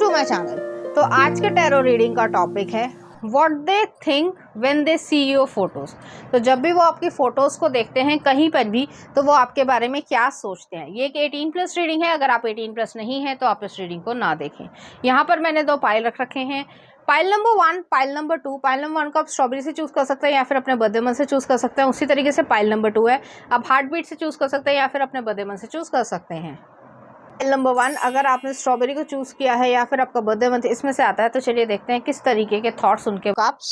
To my channel. तो आज के टैरो रीडिंग का टॉपिक है what they think when they see your photos. तो जब भी वो आपकी फ़ोटोज़ को देखते हैं कहीं पर भी, तो वो आपके बारे में क्या सोचते हैं। ये एक 18+ रीडिंग है। अगर आप 18+ नहीं है तो आप इस रीडिंग को ना देखें। यहाँ पर मैंने 2 पाइल रख रखे हैं। Pile number 1, pile number 2। Pile number 1 को आप स्ट्रॉबेरी से चूज़ कर सकते हैं या फिर अपने बर्थडे मंथ से चूज़ कर सकते हैं। उसी तरीके से पाइल नंबर 2 है, आप हार्ट बीट से चूज़ कर सकते हैं या फिर अपने बर्थडे मंथ से चूज़ कर सकते हैं। नंबर 1, अगर आपने स्ट्रॉबेरी को चूज़ किया है या फिर आपका बर्थडे मंथ इसमें से आता है, तो चलिए देखते हैं किस तरीके के थॉट्स उनके कप्स।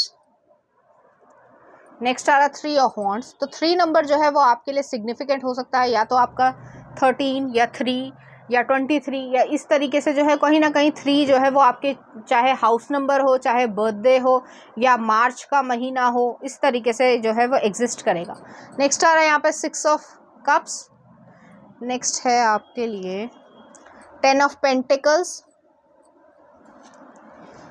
नेक्स्ट आ रहा 3 ऑफ वॉन्ड्स। तो 3 नंबर जो है वो आपके लिए सिग्निफिकेंट हो सकता है, या तो आपका 13 या 3 या 23 या इस तरीके से जो है कहीं ना कहीं 3 जो है वो आपके चाहे हाउस नंबर हो, चाहे बर्थडे हो या मार्च का महीना हो, इस तरीके से जो है वो एग्जिस्ट करेगा। नेक्स्ट आ रहा है यहाँ पे 6 ऑफ कप्स। नेक्स्ट है आपके लिए 10 ऑफ पेंटिकल्स।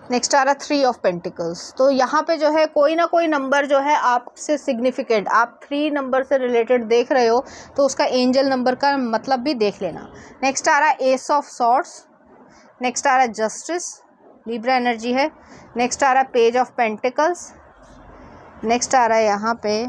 नेक्स्ट आ रहा 3 ऑफ पेंटिकल्स। तो यहाँ पे जो है कोई ना कोई नंबर जो है आपसे सिग्निफिकेंट, आप 3 नंबर से रिलेटेड देख रहे हो तो उसका एंजल नंबर का मतलब भी देख लेना। नेक्स्ट आ रहा है एस ऑफ सॉर्ड्स। नेक्स्ट आ रहा है जस्टिस, लिब्रा एनर्जी है। नेक्स्ट आ रहा है पेज ऑफ पेंटिकल्स। नेक्स्ट आ रहा है यहाँ पे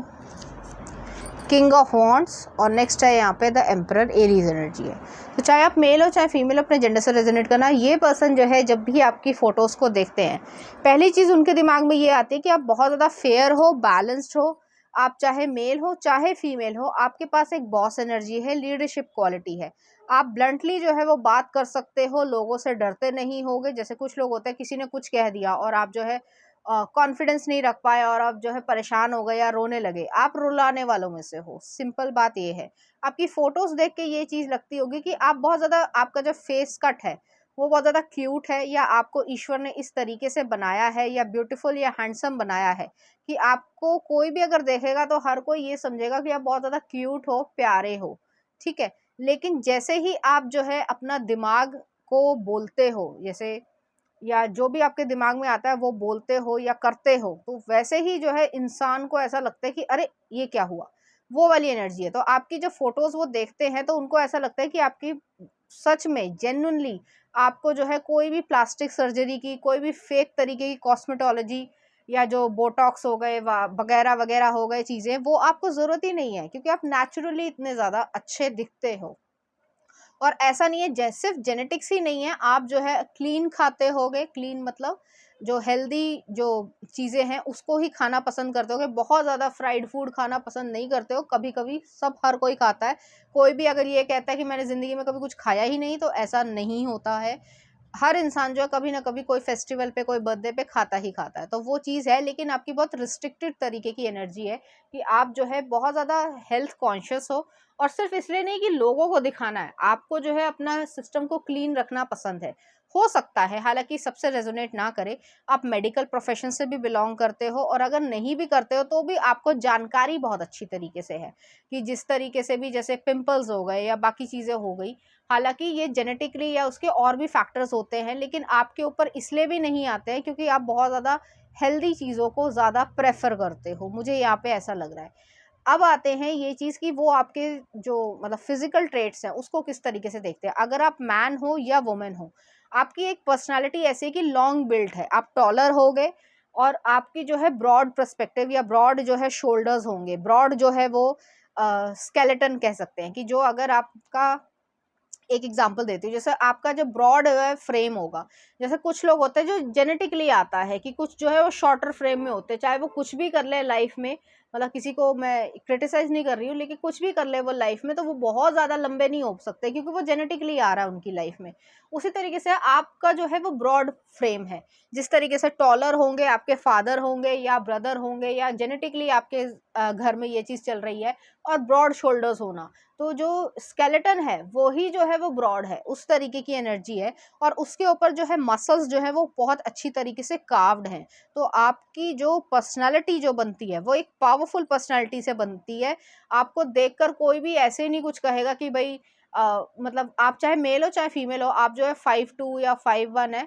किंग ऑफ वॉन्ड्स और नेक्स्ट है यहाँ पे द एम्परर, एरीज एनर्जी है। तो चाहे आप मेल हो चाहे फीमेल, अपने जेंडर से रेजोनेट करना। ये पर्सन जो है जब भी आपकी फ़ोटोज़ को देखते हैं, पहली चीज़ उनके दिमाग में ये आती है कि आप बहुत ज़्यादा फेयर हो, बैलेंस्ड हो। आप चाहे मेल हो चाहे फीमेल हो, आपके पास एक बॉस एनर्जी है, लीडरशिप क्वालिटी है। आप ब्लंटली जो है वो बात कर सकते हो, लोगों से डरते नहीं होगे। जैसे कुछ लोग होते हैं, किसी ने कुछ कह दिया और आप जो है कॉन्फिडेंस नहीं रख पाए और आप जो है परेशान हो गए या रोने लगे, आप रुलाने वालों में से हो। सिंपल बात ये है। आपकी फ़ोटोज़ देख के ये चीज़ लगती होगी कि आप बहुत ज़्यादा, आपका जो फेस कट है वो बहुत ज़्यादा क्यूट है, या आपको ईश्वर ने इस तरीके से बनाया है या ब्यूटीफुल या हैंडसम बनाया है कि आपको कोई भी अगर देखेगा तो हर कोई ये समझेगा कि आप बहुत ज़्यादा क्यूट हो, प्यारे हो। ठीक है। लेकिन जैसे ही आप जो है अपना दिमाग को बोलते हो, जैसे या जो भी आपके दिमाग में आता है वो बोलते हो या करते हो, तो वैसे ही जो है इंसान को ऐसा लगता है कि अरे ये क्या हुआ, वो वाली एनर्जी है। तो आपकी जो फोटोज वो देखते हैं तो उनको ऐसा लगता है कि आपकी सच में जेन्युइनली आपको जो है कोई भी प्लास्टिक सर्जरी की, कोई भी फेक तरीके की कॉस्मेटोलॉजी या जो बोटॉक्स हो गए वगैरह वगैरह हो गए चीज़ें, वो आपको ज़रूरत ही नहीं है, क्योंकि आप नेचुरली इतने ज़्यादा अच्छे दिखते हो। और ऐसा नहीं है, सिर्फ जेनेटिक्स ही नहीं है, आप जो है क्लीन खाते होगे। क्लीन मतलब जो हेल्दी जो चीज़ें हैं उसको ही खाना पसंद करते होगे। बहुत ज़्यादा फ्राइड फूड खाना पसंद नहीं करते हो। कभी कभी सब, हर कोई खाता है। कोई भी अगर ये कहता है कि मैंने ज़िंदगी में कभी कुछ खाया ही नहीं, तो ऐसा नहीं होता है। हर इंसान जो है कभी ना कभी कोई फेस्टिवल पे, कोई बर्थडे पे खाता ही खाता है, तो वो चीज़ है। लेकिन आपकी बहुत रिस्ट्रिक्टेड तरीके की एनर्जी है कि आप जो है बहुत ज़्यादा हेल्थ कॉन्शियस हो। और सिर्फ इसलिए नहीं कि लोगों को दिखाना है, आपको जो है अपना सिस्टम को क्लीन रखना पसंद है। हो सकता है हालांकि सबसे रेजोनेट ना करे, आप मेडिकल प्रोफेशन से भी बिलोंग करते हो, और अगर नहीं भी करते हो तो भी आपको जानकारी बहुत अच्छी तरीके से है कि जिस तरीके से भी, जैसे पिंपल्स हो गए या बाकी चीज़ें हो गई, हालांकि ये जेनेटिकली या उसके और भी फैक्टर्स होते हैं, लेकिन आपके ऊपर इसलिए भी नहीं आते हैं क्योंकि आप बहुत ज़्यादा हेल्दी चीज़ों को ज़्यादा प्रेफर करते हो। मुझे यहाँ पे ऐसा लग रहा है। अब आते हैं ये चीज़ कि वो आपके जो मतलब फिजिकल ट्रेट्स हैं उसको किस तरीके से देखते हैं। अगर आप मैन हो या वुमेन हो, आपकी एक पर्सनालिटी ऐसी है कि लॉन्ग बिल्ड है, आप टॉलर हो गए, और आपकी जो है ब्रॉड पर्सपेक्टिव या ब्रॉड जो है शोल्डर्स होंगे। ब्रॉड जो है वो स्केलेटन कह सकते हैं, कि जो अगर आपका, एक एग्जांपल देती हूँ, जैसे आपका जो ब्रॉड फ्रेम होगा। जैसे कुछ लोग होते हैं जो जेनेटिकली आता है कि कुछ जो है वो शॉर्टर फ्रेम में होते हैं, चाहे वो कुछ भी कर ले लाइफ में। मतलब किसी को मैं क्रिटिसाइज नहीं कर रही हूँ, लेकिन कुछ भी कर ले वो लाइफ में, तो वो बहुत ज़्यादा लंबे नहीं हो सकते क्योंकि वो जेनेटिकली आ रहा है उनकी लाइफ में। उसी तरीके से आपका जो है वो ब्रॉड फ्रेम है। जिस तरीके से टॉलर होंगे आपके फादर होंगे या ब्रदर होंगे, या जेनेटिकली आपके घर में ये चीज़ चल रही है, और ब्रॉड शोल्डर्स होना, तो जो स्केलेटन है वो ही जो है वो ब्रॉड है, उस तरीके की एनर्जी है। और उसके ऊपर जो है मसल्स जो है वो बहुत अच्छी तरीके से कार्व्ड हैं। तो आपकी जो पर्सनालिटी जो बनती है वो एक पावरफुल पर्सनालिटी से बनती है। आपको देखकर कोई भी ऐसे नहीं कुछ कहेगा कि भाई मतलब आप चाहे मेल हो चाहे फीमेल हो, आप जो है 5'2" या 5'1" है,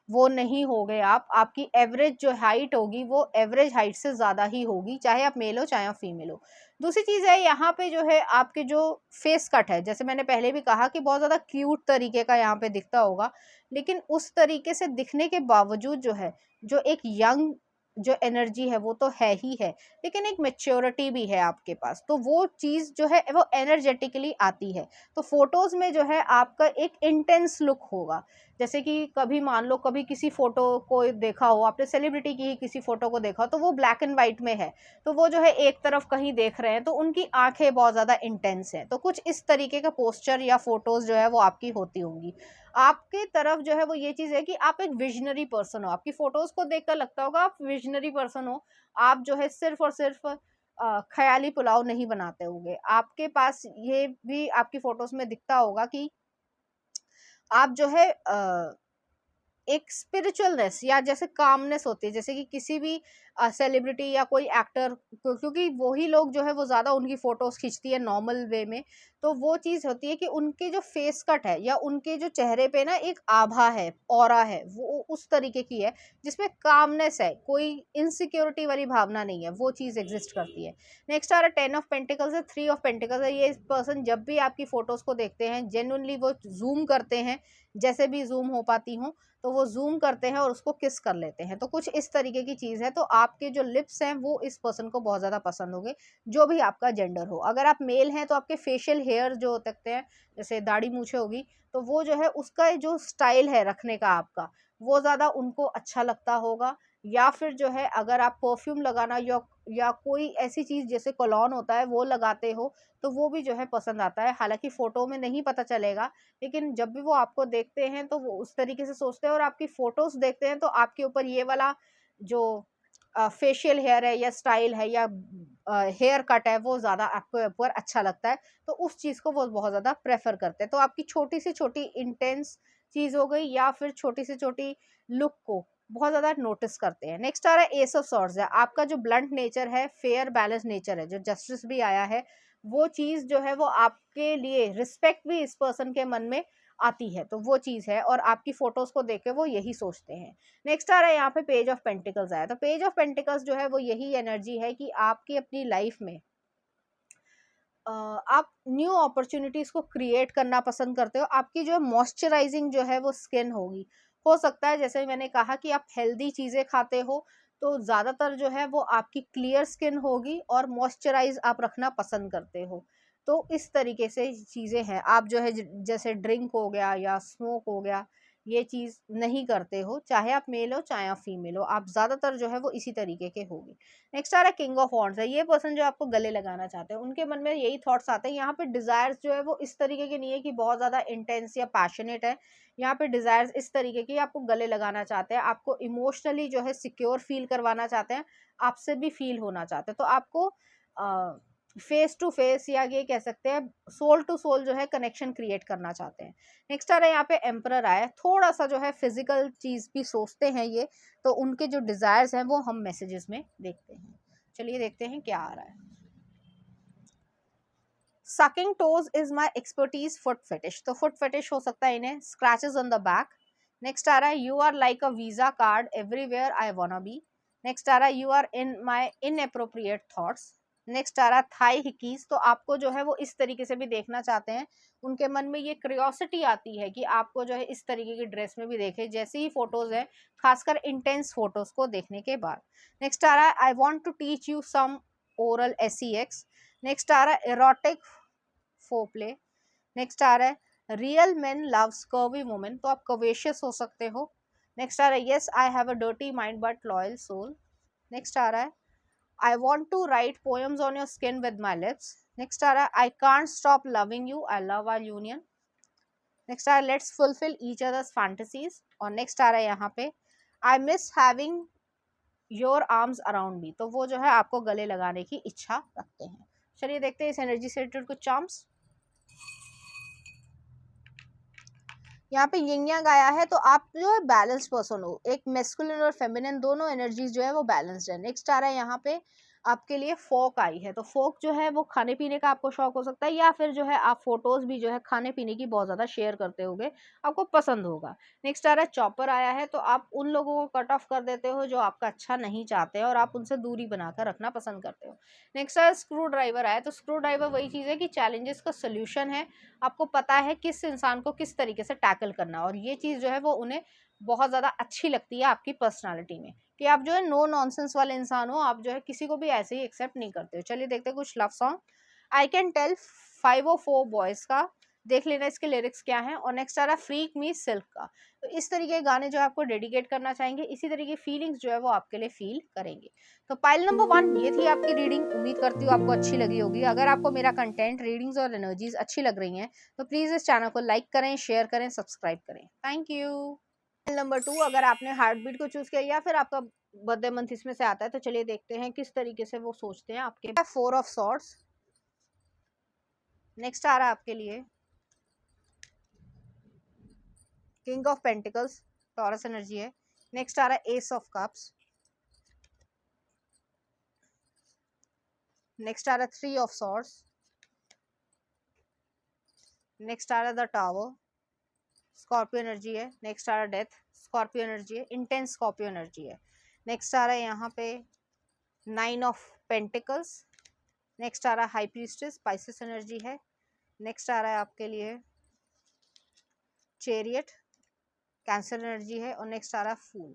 वो नहीं हो गए आप, आपकी एवरेज जो हाइट होगी वो एवरेज हाइट से ज़्यादा ही होगी, चाहे आप मेल हो चाहे आप फीमेल हो। दूसरी चीज़ है यहाँ पे जो है आपके जो फेस कट है, जैसे मैंने पहले भी कहा कि बहुत ज़्यादा क्यूट तरीके का यहाँ पे दिखता होगा, लेकिन उस तरीके से दिखने के बावजूद जो है, जो एक यंग जो एनर्जी है वो तो है ही है, लेकिन एक मैच्योरिटी भी है आपके पास, तो वो चीज़ जो है वो एनर्जेटिकली आती है। तो फोटोज़ में जो है आपका एक इंटेंस लुक होगा। जैसे कि कभी मान लो कभी किसी फ़ोटो को देखा हो आपने, सेलिब्रिटी की ही किसी फ़ोटो को देखा हो, तो वो ब्लैक एंड वाइट में है, तो वो जो है एक तरफ कहीं देख रहे हैं, तो उनकी आँखें बहुत ज़्यादा इंटेंस हैं। तो कुछ इस तरीके का पोस्चर या फ़ोटोज़ जो है वो आपकी होती होंगी। आपकी तरफ जो है वो ये चीज़ है कि आप एक विज़नरी पर्सन हो, आपकी फ़ोटोज़ को देखकर लगता होगा आप विज़नरी पर्सन हो। आप जो है सिर्फ़ और सिर्फ़ ख़याली पुलाव नहीं बनाते होंगे। आपके पास ये भी आपकी फ़ोटोज़ में दिखता होगा कि आप जो है एक स्पिरिचुअलनेस या जैसे कामनेस होती है, जैसे कि किसी भी सेलिब्रिटी या कोई एक्टर, क्योंकि वही लोग जो है वो ज़्यादा उनकी फ़ोटोज़ खींचती है नॉर्मल वे में, तो वो चीज़ होती है कि उनके जो फेस कट है या उनके जो चेहरे पे ना एक आभा है, ऑरा है, वो उस तरीके की है जिसमें कामनेस है, कोई इनसिक्योरिटी वाली भावना नहीं है, वो चीज़ एग्जिस्ट करती है। नेक्स्ट आ रहा है 10 ऑफ पेंटिकल्स है, 3 ऑफ पेंटिकल्स है। ये पर्सन जब भी आपकी फ़ोटोज़ को देखते हैं जेन्युइनली वो ज़ूम करते हैं, जैसे भी ज़ूम हो पाती हूँ, तो वो ज़ूम करते हैं और उसको किस कर लेते हैं। तो कुछ इस तरीके की चीज़ है, तो आपके जो लिप्स हैं वो इस पर्सन को बहुत ज़्यादा पसंद होंगे, जो भी आपका जेंडर हो। अगर आप मेल हैं तो आपके फेशियल हेयर जो होते हैं, जैसे दाढ़ी मूछें होगी, तो वो जो है उसका जो स्टाइल है रखने का आपका, वो ज़्यादा उनको अच्छा लगता होगा। या फिर जो है अगर आप परफ्यूम लगाना या कोई ऐसी चीज़ जैसे कोलोन होता है वो लगाते हो, तो वो भी जो है पसंद आता है। हालाँकि फ़ोटो में नहीं पता चलेगा, लेकिन जब भी वो आपको देखते हैं तो वो उस तरीके से सोचते हैं, और आपकी फ़ोटोज़ देखते हैं तो आपके ऊपर ये वाला जो फेशियल हेयर है या स्टाइल है या हेयर कट है वो ज़्यादा आपके ऊपर अच्छा लगता है, तो उस चीज़ को वो बहुत ज़्यादा प्रेफ़र करते हैं। तो आपकी छोटी से छोटी इंटेंस चीज़ हो गई या फिर छोटी से छोटी लुक को बहुत ज़्यादा नोटिस करते हैं। नेक्स्ट आ रहा है एस ऑफ सॉर्ड्स है, आपका जो ब्लंट नेचर है, फेयर बैलेंस नेचर है, जो जस्टिस भी आया है, वो चीज़ जो है वो आपके लिए रिस्पेक्ट भी इस पर्सन के मन में आती है, तो वो चीज़ है, और आपकी फ़ोटोज़ को देख के वो यही सोचते हैं। नेक्स्ट आ रहा है यहाँ पे पेज ऑफ पेंटिकल्स आया, तो पेज ऑफ पेंटिकल्स जो है वो यही एनर्जी है कि आपकी अपनी लाइफ में आप न्यू अपॉर्चुनिटीज़ को क्रिएट करना पसंद करते हो। आपकी जो मॉइस्चराइजिंग जो है वो स्किन होगी। हो सकता है जैसे मैंने कहा कि आप हेल्दी चीज़ें खाते हो, तो ज़्यादातर जो है वो आपकी क्लियर स्किन होगी और मॉइस्चराइज़ आप रखना पसंद करते हो। तो इस तरीके से चीज़ें हैं। आप जो है ज जैसे ड्रिंक हो गया या स्मोक हो गया, ये चीज़ नहीं करते हो, चाहे आप मेल हो चाहे आप फीमेल हो, आप ज़्यादातर जो है वो इसी तरीके के होगे। नेक्स्ट आ रहा है किंग ऑफ वॉन्ड्स है, ये पर्सन जो आपको गले लगाना चाहते हैं, उनके मन में यही थॉट्स आते हैं। यहाँ पे डिजायर्स जो है वो इस तरीके के नहीं है कि बहुत ज्यादा इंटेंस या पैशनेट है। यहाँ पे डिजायर्स इस तरीके की आपको गले लगाना चाहते हैं, आपको इमोशनली जो है सिक्योर फील करवाना चाहते हैं, आपसे भी फील होना चाहते हैं, तो आपको फेस टू फेस या ये कह सकते हैं सोल टू सोल जो है कनेक्शन क्रिएट करना चाहते हैं। नेक्स्ट आ रहा है यहाँ पे एम्परर आया, थोड़ा सा जो है फिजिकल चीज भी सोचते हैं ये, तो उनके जो डिजायर्स हैं वो हम मैसेजेस में देखते हैं। चलिए देखते हैं क्या आ रहा है। Sucking toes is my expertise foot fetish, तो फुट फेटिश हो सकता है इन्हें। Scratches on the back. Next आ रहा है you are like a visa card everywhere I wanna be. Next आ रहा है you are in my inappropriate thoughts. Next आ रहा है थाई हिकीज, तो आपको जो है वो इस तरीके से भी देखना चाहते हैं, उनके मन में ये क्यूरियोसिटी आती है कि आपको जो है इस तरीके की ड्रेस में भी देखे, जैसी ही फोटोज है, खासकर इंटेंस फोटोज को देखने के बाद। नेक्स्ट आ रहा है I want to teach you some oral S. Next आ रहा है erotic फोरप्ले। नेक्स्ट आ रहा है real men loves curvy women, तो आप कवेशियस हो सकते हो। नेक्स्ट आ रहा है yes I have a dirty mind but loyal soul. Next आ रहा है I want to write poems on your skin with my lips. Next आ रहा है I can't stop loving you, I love our union. Next आ रहा है let's fulfil each other's fantasies. और नेक्स्ट आ रहा है यहाँ पे I miss having your arms around me, तो वो जो है आपको गले लगाने की इच्छा रखते हैं। चलिए देखते हैं इस एनर्जी से रिलेटेड कुछ चार्म्स। यहाँ पे यिंग यांग आया है, तो आप जो है बैलेंस्ड पर्सन हो, एक मेस्कुलिन और फेमिनिन दोनों एनर्जीज जो है वो बैलेंस्ड है। नेक्स्ट आ रहा है यहाँ पे आपके लिए फोक आई है। तो फोक जो है वो खाने पीने का आपको शौक हो सकता है, या फिर जो है आप फोटोज भी जो है खाने पीने की बहुत ज़्यादा शेयर करते होगे, आपको पसंद होगा। नेक्स्ट आ रहा है चॉपर आया है, तो आप उन लोगों को कट ऑफ कर देते हो जो आपका अच्छा नहीं चाहते हैं और आप उनसे दूरी बनाकर रखना पसंद करते हो। नेक्स्ट आ स्क्रू ड्राइवर आया, तो स्क्रू ड्राइवर वही चीज़ है कि चैलेंजेस का सोल्यूशन है। आपको पता है किस इंसान को किस तरीके से टैकल करना, और ये चीज़ जो है वो उन्हें बहुत ज़्यादा अच्छी लगती है आपकी पर्सनालिटी में, कि आप जो है नो नॉनसेंस वाले इंसान हो, आप जो है किसी को भी ऐसे ही एक्सेप्ट नहीं करते हो। चलिए देखते हैं कुछ love song. I can tell 504 boys का, देख लेना इसके लिरिक्स क्या हैं। और नेक्स्ट आ रहा है फ्रीक मी सिल्क का। तो इस तरीके के गाने जो आपको डेडिकेट करना चाहेंगे, इसी तरीके की फीलिंग्स जो है वो आपके लिए फील करेंगे। तो पाइल नंबर 1 ये थी आपकी रीडिंग। उम्मीद करती हूँ आपको अच्छी लगी होगी। अगर आपको मेरा कंटेंट, रीडिंग्स और एनर्जीज अच्छी लग रही हैं तो प्लीज़ इस चैनल को लाइक करें, शेयर करें, सब्सक्राइब करें। Thank you. नंबर 2, अगर आपने हार्ट बीट को चूज किया या फिर आपका बर्थडे मंथ इसमें से आता है, तो चलिए देखते हैं किस तरीके से वो सोचते हैं आपके। 4 ऑफ सॉर्ड्स। नेक्स्ट आ रहा है आपके लिए king of pentacles, taurus energy है। नेक्स्ट आ रहा है एस ऑफ कप्स। नेक्स्ट आ रहा है 3 ऑफ सॉर्ड्स। नेक्स्ट आ रहा है द टावर, स्कॉर्पियो एनर्जी है। नेक्स्ट आ रहा है डेथ, स्कॉर्पियो एनर्जी है, इंटेंस स्कॉर्पियो एनर्जी है। नेक्स्ट आ रहा है यहाँ पे 9 ऑफ पेंटिकल्स। नेक्स्ट आ रहा है हाई प्रीस्टेस, स्पाइसेस एनर्जी है। नेक्स्ट आ रहा है आपके लिए चेरियट, कैंसर एनर्जी है। और नेक्स्ट आ रहा है फूल।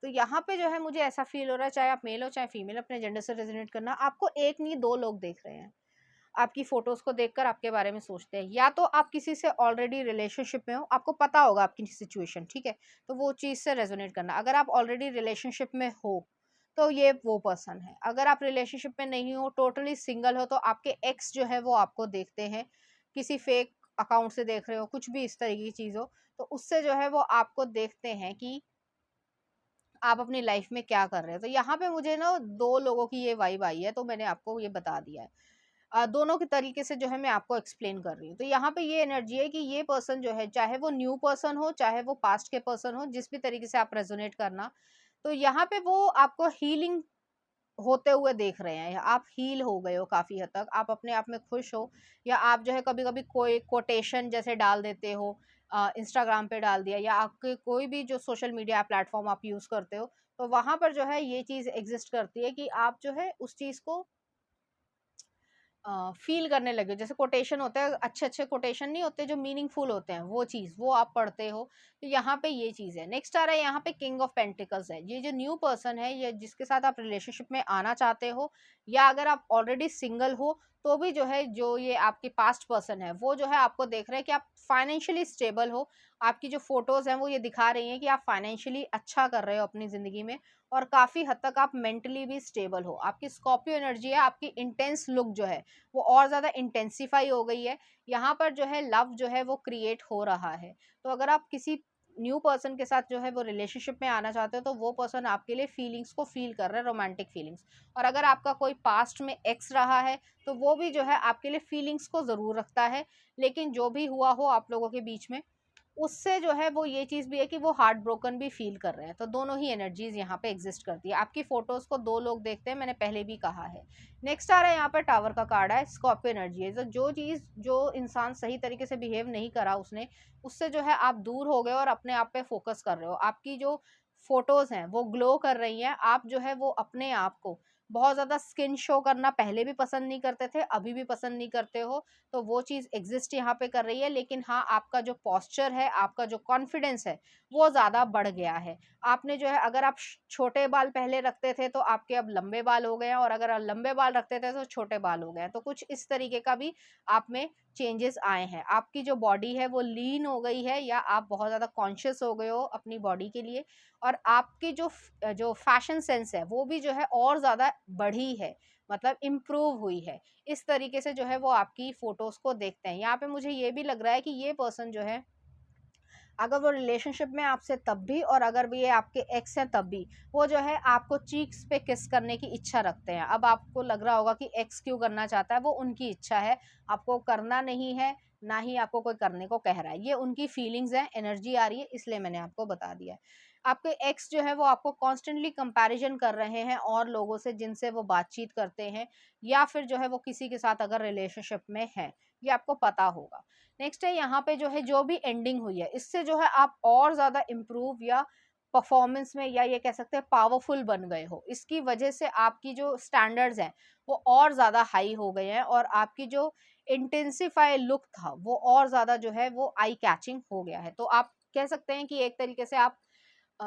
तो यहाँ पे जो है मुझे ऐसा फील हो रहा है, चाहे आप मेल हो चाहे फीमेल, अपने जेंडर से रेजोनेट करना। आपको एक नहीं 2 लोग देख रहे हैं, आपकी फोटोज को देखकर आपके बारे में सोचते हैं। या तो आप किसी से ऑलरेडी रिलेशनशिप में हो, आपको पता होगा आपकी सिचुएशन, ठीक है, तो वो चीज़ से रेजोनेट करना। अगर आप ऑलरेडी रिलेशनशिप में हो तो ये वो पर्सन है। अगर आप रिलेशनशिप में नहीं हो, टोटली सिंगल हो, तो आपके एक्स जो है वो आपको देखते हैं, किसी फेक अकाउंट से देख रहे हो, कुछ भी इस तरह की चीज़ हो, तो उससे जो है वो आपको देखते हैं कि आप अपनी लाइफ में क्या कर रहे हो। तो यहाँ पे मुझे ना 2 लोगों की ये वाइब आई है, तो मैंने आपको ये बता दिया है। दोनों के तरीके से जो है मैं आपको एक्सप्लेन कर रही हूँ। तो यहाँ पे ये एनर्जी है कि ये पर्सन जो है, चाहे वो न्यू पर्सन हो, चाहे वो पास्ट के पर्सन हो, जिस भी तरीके से आप रेजोनेट करना, तो यहाँ पे वो आपको हीलिंग होते हुए देख रहे हैं। आप हील हो गए हो काफ़ी हद तक, आप अपने आप में खुश हो, या आप जो है कभी-कभी कोई कोटेशन जैसे डाल देते हो, इंस्टाग्राम पे डाल दिया, या आपके कोई भी जो सोशल मीडिया प्लेटफ़ॉर्म आप यूज़ करते हो, तो वहाँ पर जो है ये चीज़ एग्ज़िस्ट करती है कि आप जो है उस चीज़ को फ़ील करने लगे हो। जैसे कोटेशन होते हैं, अच्छे-अच्छे कोटेशन नहीं होते जो मीनिंगफुल होते हैं, वो चीज़, वो आप पढ़ते हो, तो यहाँ पे ये चीज़ है। नेक्स्ट आ रहा है यहाँ पे किंग ऑफ पेंटिकल्स है। ये जो न्यू पर्सन है, या जिसके साथ आप रिलेशनशिप में आना चाहते हो, या अगर आप ऑलरेडी सिंगल हो, तो भी जो है, जो ये आपके पास्ट पर्सन है, वो जो है आपको देख रहे हैं कि आप फाइनेंशियली स्टेबल हो। आपकी जो फ़ोटोज़ हैं, वो ये दिखा रही हैं कि आप फाइनेंशियली अच्छा कर रहे हो अपनी ज़िंदगी में, और काफ़ी हद तक आप मेंटली भी स्टेबल हो। आपकी स्कॉर्पियो एनर्जी है, आपकी इंटेंस लुक जो है वो और ज़्यादा इंटेंसिफाई हो गई है। यहाँ पर जो है लव जो है वो क्रिएट हो रहा है। तो अगर आप किसी न्यू पर्सन के साथ जो है वो रिलेशनशिप में आना चाहते हो, तो वो पर्सन आपके लिए फीलिंग्स को फ़ील कर रहा है, रोमांटिक फीलिंग्स। और अगर आपका कोई पास्ट में एक्स रहा है, तो वो भी जो है आपके लिए फीलिंग्स को ज़रूर रखता है। लेकिन जो भी हुआ हो आप लोगों के बीच में, उससे जो है वो ये चीज़ भी है कि वो हार्ट ब्रोकन भी फ़ील कर रहे हैं। तो दोनों ही एनर्जीज़ यहाँ पे एग्ज़िस्ट करती है। आपकी फ़ोटोज़ को 2 लोग देखते हैं, मैंने पहले भी कहा है। नेक्स्ट आ रहा है यहाँ पर टावर का कार्ड है, स्कॉर्पियो एनर्जी है। तो जो चीज़, जो इंसान सही तरीके से बिहेव नहीं करा उसने, उससे जो है आप दूर हो गए और अपने आप पे फ़ोकस कर रहे हो। आपकी जो फ़ोटोज़ हैं वो ग्लो कर रही हैं। आप जो है वो अपने आप को बहुत ज़्यादा स्किन शो करना पहले भी पसंद नहीं करते थे, अभी भी पसंद नहीं करते हो। तो वो चीज़ एग्ज़िस्ट यहाँ पे कर रही है। लेकिन हाँ, आपका जो पोस्चर है, आपका जो कॉन्फिडेंस है, वो ज़्यादा बढ़ गया है। आपने जो है, अगर आप छोटे बाल पहले रखते थे तो आपके अब लंबे बाल हो गए हैं, और अगर आप लंबे बाल रखते थे तो छोटे बाल हो गए हैं। तो कुछ इस तरीके का भी आप में चेंजेस आए हैं। आपकी जो बॉडी है वो लीन हो गई है, या आप बहुत ज़्यादा कॉन्शियस हो गए हो अपनी बॉडी के लिए। और आपकी जो फैशन सेंस है वो भी जो है और ज़्यादा बढ़ी है, मतलब इम्प्रूव हुई है। इस तरीके से जो है वो आपकी फ़ोटोज़ को देखते हैं। यहाँ पे मुझे ये भी लग रहा है कि ये पर्सन जो है, अगर वो रिलेशनशिप में आपसे तब भी, और अगर भी ये आपके एक्स हैं तब भी, वो जो है आपको चीक्स पे किस करने की इच्छा रखते हैं। अब आपको लग रहा होगा कि एक्स क्यों करना चाहता है, वो उनकी इच्छा है, आपको करना नहीं है, ना ही आपको कोई करने को कह रहा है। ये उनकी फीलिंग्स हैं, एनर्जी आ रही है, इसलिए मैंने आपको बता दिया है। आपके एक्स जो है वो आपको कॉन्स्टेंटली कंपैरिजन कर रहे हैं और लोगों से जिनसे वो बातचीत करते हैं, या फिर जो है वो किसी के साथ अगर रिलेशनशिप में है, ये आपको पता होगा। नेक्स्ट है यहाँ पे जो है जो भी एंडिंग हुई है इससे जो है आप और ज़्यादा इम्प्रूव या परफॉर्मेंस में, या ये कह सकते हैं पावरफुल बन गए हो। इसकी वजह से आपकी जो स्टैंडर्ड्स हैं वो और ज़्यादा हाई हो गए हैं, और आपकी जो इंटेंसिफाई लुक था वो और ज़्यादा जो है वो आई कैचिंग हो गया है। तो आप कह सकते हैं कि एक तरीके से आप अ,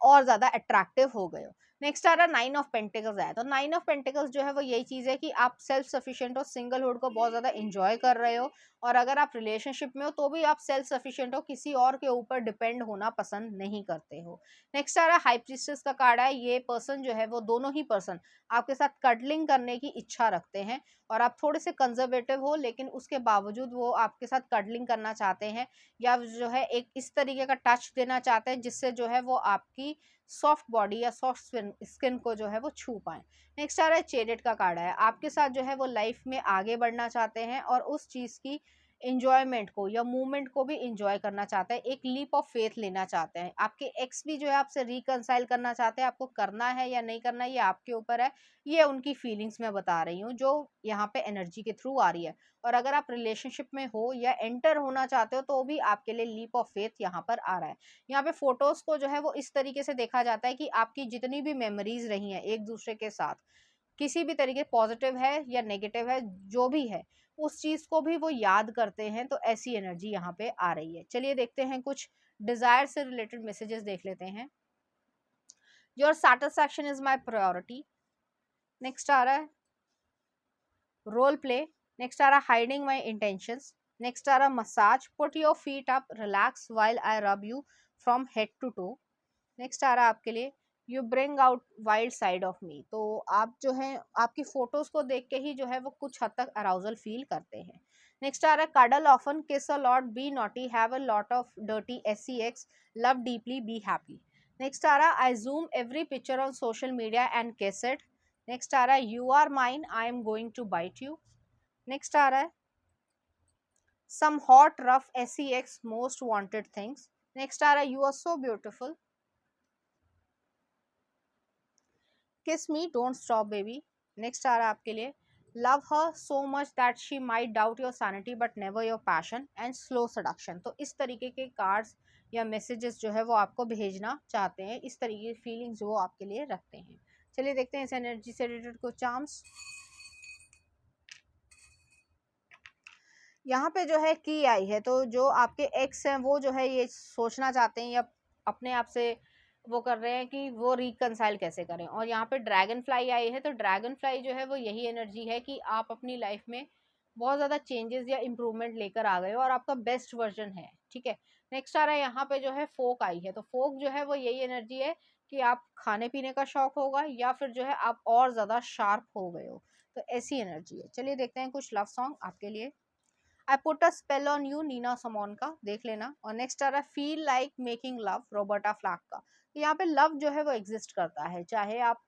और ज़्यादा अट्रैक्टिव हो गए हो। नेक्स्ट आ रहा है नाइन ऑफ पेंटिकल्स है। तो नाइन ऑफ पेंटिकल्स जो है वो यही चीज़ है कि आप सेल्फ सफिशिएंट हो, सिंगलहुड को बहुत ज़्यादा इंजॉय कर रहे हो, और अगर आप रिलेशनशिप में हो तो भी आप सेल्फ सफिशिएंट हो, किसी और के ऊपर डिपेंड होना पसंद नहीं करते हो। नेक्स्ट आ रहा है हाई प्रीस्टेस का कार्ड है। ये पर्सन जो है वो दोनों ही पर्सन आपके साथ कडलिंग करने की इच्छा रखते हैं, और आप थोड़े से कंजर्वेटिव हो लेकिन उसके बावजूद वो आपके साथ कडलिंग करना चाहते हैं, या जो है एक इस तरीके का टच देना चाहते हैं जिससे जो है वो आपकी सॉफ्ट बॉडी या सॉफ्ट स्किन को जो है वो छू पाए। नेक्स्ट आ रहा है चेरियट का कार्ड है। आपके साथ जो है वो लाइफ में आगे बढ़ना चाहते हैं और उस चीज़ की इंजॉयमेंट को या मूवमेंट को भी इंजॉय करना चाहते हैं, एक लीप ऑफ फेथ लेना चाहते हैं। आपके एक्स भी जो है आपसे रिकंसाइल करना चाहते हैं, आपको करना है या नहीं करना ये आपके ऊपर है। ये उनकी फीलिंग्स मैं बता रही हूँ जो यहाँ पे एनर्जी के थ्रू आ रही है। और अगर आप रिलेशनशिप में हो या एंटर होना चाहते हो तो भी आपके लिए लीप ऑफ फेथ यहाँ पर आ रहा है। यहाँ पे फोटोज को जो है वो इस तरीके से देखा जाता है कि आपकी जितनी भी मेमोरीज रही हैं एक दूसरे के साथ, किसी भी तरीके पॉजिटिव है या नेगेटिव है, जो भी है उस चीज को भी वो याद करते हैं। तो ऐसी एनर्जी यहाँ पे आ रही है। चलिए देखते हैं कुछ डिजायर से रिलेटेड मैसेजेस देख लेते हैं। Your satisfaction is my priority. Next आ रहा है रोल प्ले। नेक्स्ट आ रहा हाइडिंग माई इंटेंशंस। नेक्स्ट आ रहा massage, put your feet up, relax while I rub you from head to toe. Next आ रहा है आपके लिए you bring out wild side of me. तो आप जो है आपकी फोटोज को देख के ही जो है वो कुछ हद तक अराउजल फील करते हैं। नेक्स्ट आ रहा है cuddle often, kiss a lot, be naughty, have a lot of dirty, SCX, love deeply, be happy. Next आ रहा है I zoom every picture on social media and kiss it. Next आ रहा है you are mine, I am going to bite you. Next आ रहा है some hot rough, SCX, most wanted things. Next आ रहा है you are so beautiful, kiss me, don't stop baby. Next आ रहा है आपके लिए love her so much that she might doubt your sanity but never your passion, and slow seduction. तो इस तरीके के कार्ड्स या मैसेजेस जो है वो आपको भेजना चाहते हैं, इस तरीके की फीलिंग्स वो आपके लिए रखते हैं। चलिए देखते हैं इस एनर्जी से रिलेटेड कुछ चार्म्स। यहाँ पे जो है की आई है, तो जो आपके एक्स हैं वो जो है ये सोचना चाहते हैं या अपने आप से वो कर रहे हैं कि वो रिकंसाइल कैसे करें। और यहाँ पे ड्रैगन फ्लाई आई है, तो ड्रैगन फ्लाई जो है वो यही एनर्जी है कि आप अपनी लाइफ में बहुत ज़्यादा चेंजेस या इम्प्रूवमेंट लेकर आ गए हो और आपका बेस्ट वर्जन है। ठीक है। नेक्स्ट आ रहा है यहाँ पे जो है फोक आई है, तो फोक जो है वो यही एनर्जी है कि आप खाने पीने का शौक होगा या फिर जो है आप और ज़्यादा शार्प हो गए हो। तो ऐसी एनर्जी है। चलिए देखते हैं कुछ लव सॉन्ग आपके लिए। I put a spell on you, Nina Simone का, देख लेना। और नेक्स्ट आ रहा है feel like making love, Roberta Flack का। तो यहाँ पे लव जो है वो एग्जिस्ट करता है, चाहे आप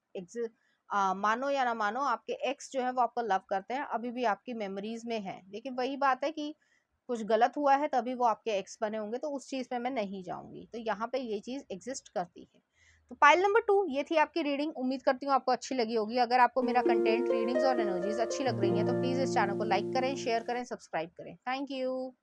मानो या ना मानो, आपके एक्स जो है वो आपको लव करते हैं, अभी भी आपकी मेमोरीज में है। लेकिन वही बात है कि कुछ गलत हुआ है तभी वो आपके एक्स बने होंगे, तो उस चीज़ में मैं नहीं जाऊंगी। तो यहाँ पे ये चीज़ एग्जिस्ट करती है। तो पाइल नंबर 2 ये थी आपकी रीडिंग। उम्मीद करती हूँ आपको अच्छी लगी होगी। अगर आपको मेरा कंटेंट, रीडिंग्स और एनर्जीज अच्छी लग रही हैं तो प्लीज़ इस चैनल को लाइक करें, शेयर करें, सब्सक्राइब करें। Thank you.